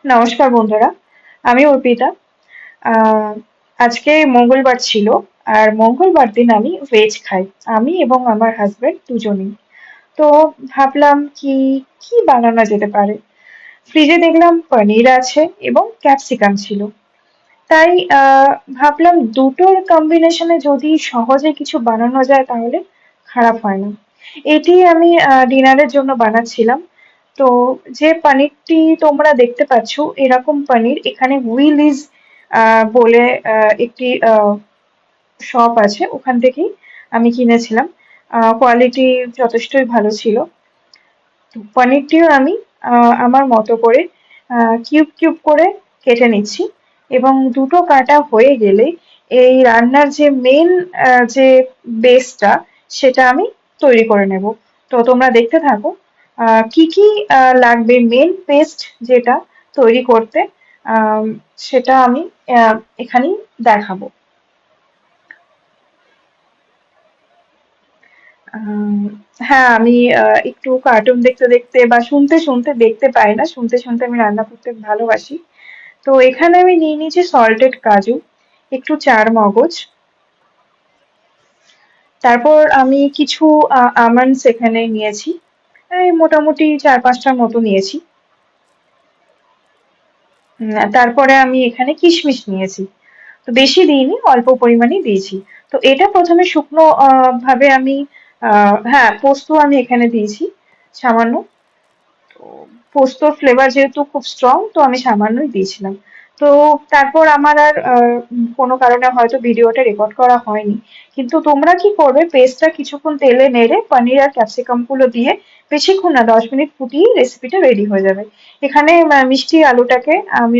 নমস্কার বন্ধুরা, আমি অর্পিতা। আহ, আজকে মঙ্গলবার ছিল, আর মঙ্গলবার দিন আমি ভেজ খাই। আমি এবং আমার হাজবেন্ড দুজনেই। তো ভাবলাম কি কি বানানো যেতে পারে। ফ্রিজে দেখলাম পনির আছে এবং ক্যাপসিকাম ছিল। তাই ভাবলাম দুটোর কম্বিনেশনে যদি সহজে কিছু বানানো যায় তাহলে খারাপ হয় না। এটি আমি ডিনারের জন্য বানাচ্ছিলাম। তো যে পনিরটি তোমরা দেখতে পাচ্ছ, এরকম পনির এখানে উইলিজ বলে একটি শপ আছে, ওখান থেকেই আমি কিনেছিলাম। কোয়ালিটি যথেষ্টই ভালো ছিল। তো পনিরটিও আমি আমার মতো করে কিউব কিউব করে কেটে নিচ্ছি, এবং দুটো কাটা হয়ে গেলে এই রান্নার যে মেন যে বেসটা, সেটা আমি তৈরি করে নেব। তো তোমরা দেখতে থাকো কি কি লাগবে মেন পেস্ট যেটা তৈরি করতে, আম, সেটা আমি এখানেই দেখাবো। আম, হ্যাঁ, আমি একটু কার্টুন দেখতে দেখতে বা শুনতে শুনতে, দেখতে পাই না, শুনতে শুনতে আমি রান্না করতে ভালোবাসি। তো এখানে আমি নিয়ে নিয়েছি সল্টেড কাজু, একটু চার মগজ, তারপর আমি কিছু আমন্ডস এখানে নিয়েছি। এই মোটামুটি চার পাঁচটার মতো নিয়েছি। তারপরে আমি এখানে কিশমিশ নিয়েছি। তো বেশি দিইনি, অল্প পরিমাণেই দিয়েছি। তো এটা প্রথমে শুকনো ভাবে আমি হ্যাঁ, পোস্ত আমি এখানে দিয়েছি সামান্য। তো পোস্তর ফ্লেভার যেহেতু খুব স্ট্রং, তো আমি সামান্যই দিয়েছিলাম। তো তারপর আমার আর কোনো কারণে হয়তো ভিডিওটা রেকর্ড করা হয়নি, কিন্তু তোমরা কি করবে, পেস্টটা কিছুক্ষণ তেলে নেড়ে পনির আর ক্যাপসিকাম গুলো দিয়ে বেশিক্ষণ না, 10 মিনিট ফুটিয়ে রেসিপিটা রেডি হয়ে যাবে। এখানে মিষ্টি আলুটাকে আমি